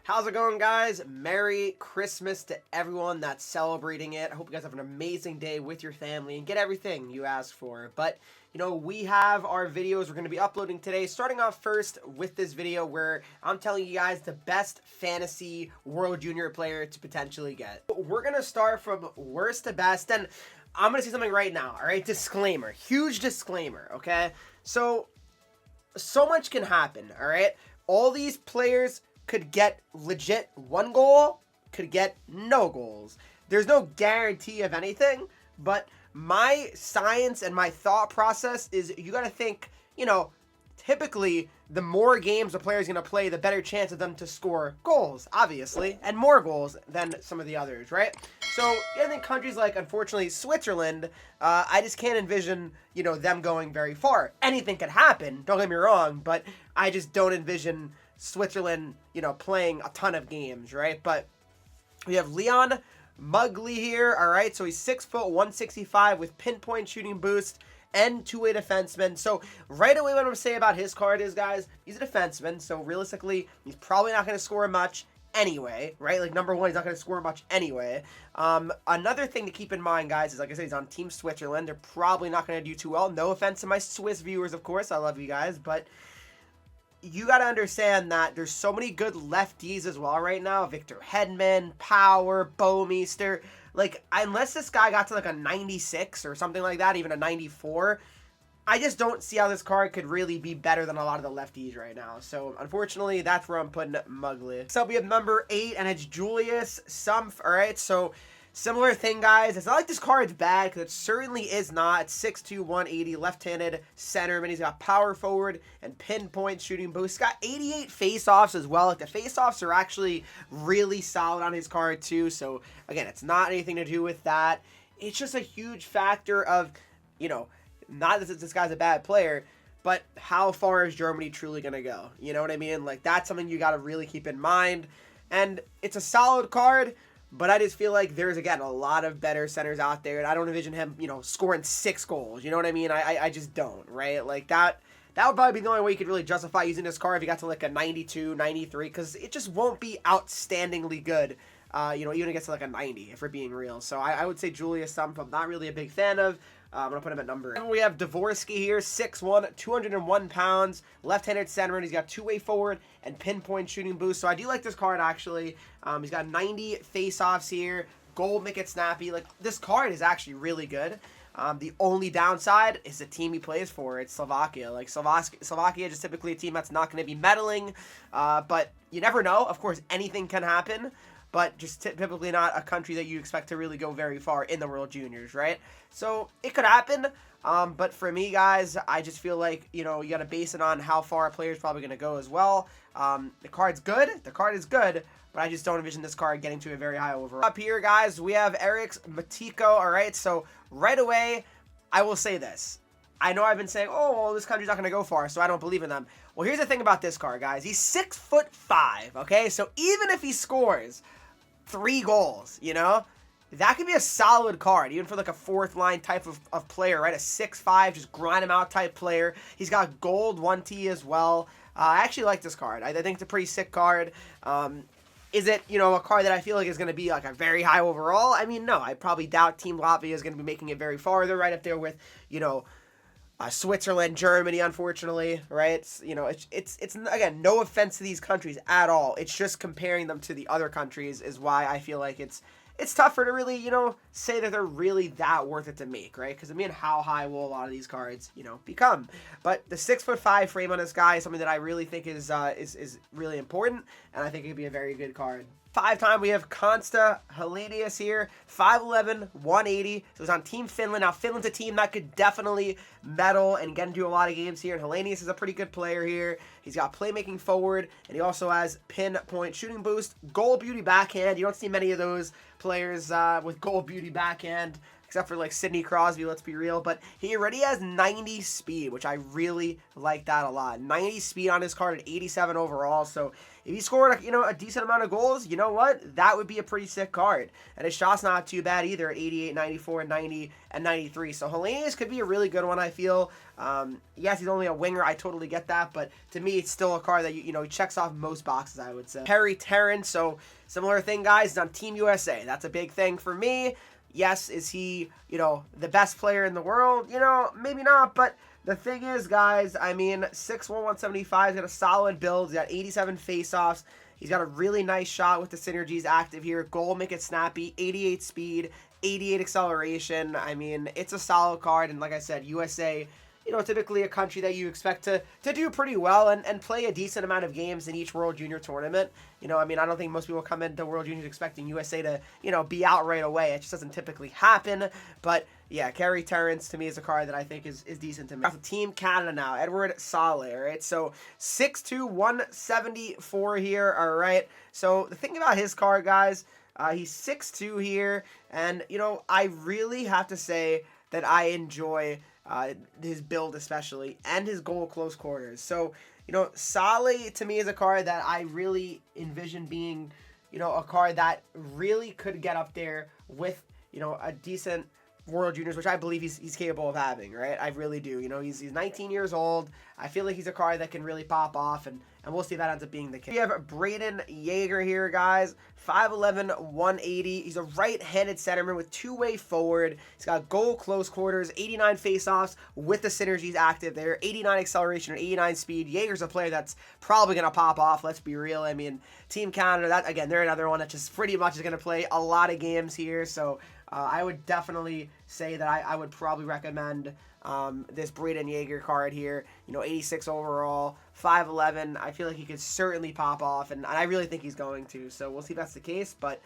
How's it going, guys? Merry Christmas to everyone that's celebrating it. I hope you guys have an amazing day with your family and get everything you ask for. But, we have our videos we're going to be uploading today. Starting off first with this video where I'm telling you guys the best fantasy World Junior player to potentially get. We're going to start from worst to best. And I'm going to say something right now, all right? Disclaimer. Huge disclaimer, okay? So much can happen, all right? All these players could get legit 1 goal, could get no goals. There's no guarantee of anything, but my science and my thought process is you got to think, typically the more games a player is going to play, the better chance of them to score goals, obviously, and more goals than some of the others, right? So I think countries like, unfortunately, Switzerland, I just can't envision, them going very far. Anything could happen, don't get me wrong, but I just don't envision Switzerland, playing a ton of games, right? But we have Leon Muggley here, all right? So he's 6 foot, 165 with pinpoint shooting boost and two-way defenseman. So right away what I'm going to say about his card is, guys, he's a defenseman. So realistically, he's probably not going to score much anyway, right? Like, number one, he's not going to score much anyway. Another thing to keep in mind, guys, is, like I said, he's on Team Switzerland. They're probably not going to do too well. No offense to my Swiss viewers, of course. I love you guys, but you got to understand that there's so many good lefties as well right now. Victor Hedman, Power, Bouwmeester. Like, unless this guy got to like a 96 or something like that, even a 94, I just don't see how this card could really be better than a lot of the lefties right now. So, unfortunately, that's where I'm putting Muggley. So, we have number 8, and it's Julius Brandt. All right, so similar thing, guys. It's not like this card's bad, because it certainly is not. It's 6'2", 180, left-handed centerman. He's got power forward and pinpoint shooting boost. He's got 88 face-offs as well. Like, the face-offs are actually really solid on his card, too. So, again, it's not anything to do with that. It's just a huge factor of, not that this guy's a bad player, but how far is Germany truly going to go? You know what I mean? Like, that's something you got to really keep in mind. And it's a solid card, but I just feel like there's, again, a lot of better centers out there, and I don't envision him, scoring 6 goals. You know what I mean? I just don't, right? Like, that would probably be the only way you could really justify using this card if you got to, like, a 92, 93, because it just won't be outstandingly good, even if it gets to, like, a 90, if we're being real. So I would say Julius Brandt, I'm not really a big fan of. I'm going to put him at number 8. We have Dvorski here, 6'1", 201 pounds, left-handed centerman. He's got two-way forward and pinpoint shooting boost. So I do like this card, actually. He's got 90 face-offs here. Gold, make it snappy. Like, this card is actually really good. The only downside is the team he plays for. It's Slovakia. Like, Slovakia is just typically a team that's not going to be meddling. But you never know. Of course, anything can happen. But just typically not a country that you expect to really go very far in the World Juniors, right? So it could happen, but for me, guys, I just feel like, you got to base it on how far a player is probably going to go as well. The card's good. The card is good, but I just don't envision this card getting to a very high overall. Up here, guys, we have Matio, all right? So right away, I will say this. I know I've been saying, oh, well, this country's not going to go far, so I don't believe in them. Well, here's the thing about this card, guys. He's 6'5", okay? So even if he scores 3 goals, that could be a solid card, even for like a 4th line type of player, right? A 6'5", just grind him out type player. He's got gold 1T as well. I actually like this card. I think it's a pretty sick card. Is it, a card that I feel like is going to be like a very high overall? I mean, no. I probably doubt Team Latvia is going to be making it very farther, right up there with, Switzerland, Germany, unfortunately, right? It's again, no offense to these countries at all. It's just comparing them to the other countries is why I feel like it's tougher to really, say that they're really that worth it to make, right? Because, I mean, how high will a lot of these cards, become? But the 6'5" frame on this guy is something that I really think is really important, and I think it could be a very good card. 5-time, we have Collin Helenius here, 5'11", 180. So he's on Team Finland. Now, Finland's a team that could definitely medal and get into a lot of games here. And Helenius is a pretty good player here. He's got playmaking forward, and he also has pinpoint shooting boost, goal beauty backhand. You don't see many of those players with goal beauty backhand, except for like Sidney Crosby, let's be real. But he already has 90 speed, which I really like that a lot. 90 speed on his card at 87 overall. So if he scored, a decent amount of goals, you know what? That would be a pretty sick card. And his shot's not too bad either, 88, 94, 90, and 93. So Helenius could be a really good one, I feel. Yes, he's only a winger. I totally get that. But to me, it's still a card that, he checks off most boxes, I would say. Harry Terrence. So similar thing, guys. He's on Team USA. That's a big thing for me. Yes, is he, the best player in the world? Maybe not, but the thing is, guys, I mean, 6'1", 175, he's got a solid build, he's got 87 faceoffs, he's got a really nice shot with the synergies active here, goal, make it snappy, 88 speed, 88 acceleration. I mean, it's a solid card, and like I said, USA, typically a country that you expect to do pretty well and play a decent amount of games in each World Junior tournament. I mean, I don't think most people come into World Juniors expecting USA to, be out right away. It just doesn't typically happen. But, yeah, Harry Terrence, to me, is a card that I think is decent to me. Team Canada now, Edward Saleh, all right? So, 6'2", 174 here, all right? So, the thing about his card, guys, he's 6'2" here, and, I really have to say that I enjoy his build especially, and his goal close quarters. So, Saleh to me is a card that I really envision being, a card that really could get up there with, a decent World Juniors, which I believe he's capable of having, right? I really do. He's 19 years old. I feel like he's a card that can really pop off, and we'll see if that ends up being the case. We have Braden Jagger here, guys. 5'11", 180. He's a right-handed centerman with two-way forward. He's got goal close quarters, 89 faceoffs with the synergies active there, 89 acceleration and 89 speed. Jaeger's a player that's probably going to pop off, let's be real. I mean, Team Canada, that again, they're another one that just pretty much is going to play a lot of games here, so I would definitely say that I would probably recommend this Braden Jagger card here. 86 overall, 5'11". I feel like he could certainly pop off, and I really think he's going to. So we'll see if that's the case. But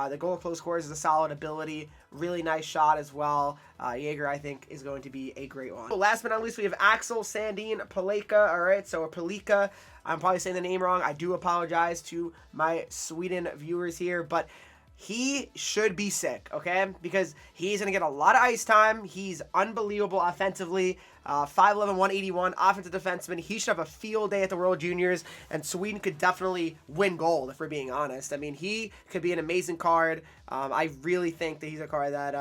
the goal close quarters is a solid ability. Really nice shot as well. Jagger, I think, is going to be a great one. So last but not least, we have Axel Sandin Paleka. All right, so Paleka. I'm probably saying the name wrong. I do apologize to my Sweden viewers here, but he should be sick, okay? Because he's going to get a lot of ice time. He's unbelievable offensively. 5'11", 181, offensive defenseman. He should have a field day at the World Juniors, and Sweden could definitely win gold, if we're being honest. I mean, he could be an amazing card. I really think that he's a card that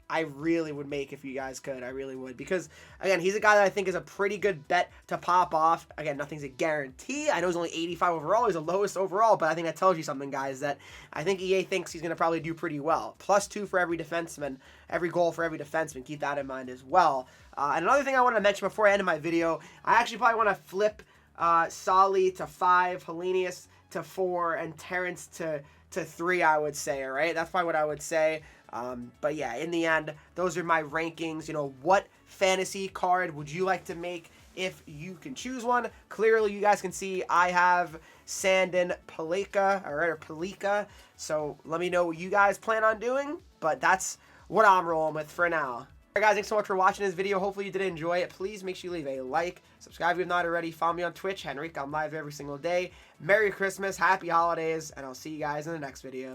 I really would make if you guys could. I really would. Because, again, he's a guy that I think is a pretty good bet to pop off. Again, nothing's a guarantee. I know he's only 85 overall. He's the lowest overall, but I think that tells you something, guys, that I think EA thinks he's going to probably do pretty well. +2 for every defenseman, every goal for every defenseman. Keep that in mind as well. And another thing I want to mention before I end my video, I actually probably want to flip Saleh to 5, Helenius to 4, and Terrence to 3, I would say, all right? That's probably what I would say. But yeah, in the end, those are my rankings. What fantasy card would you like to make if you can choose one? Clearly, you guys can see I have Sandin Paleka, all right, or Paleka. So let me know what you guys plan on doing. But that's what I'm rolling with for now. All right, guys, thanks so much for watching this video. Hopefully you did enjoy it. Please make sure you leave a like, subscribe if you're not already, follow me on Twitch, Henreek. I'm live every single day. Merry Christmas, Happy Holidays, and I'll see you guys in the next video.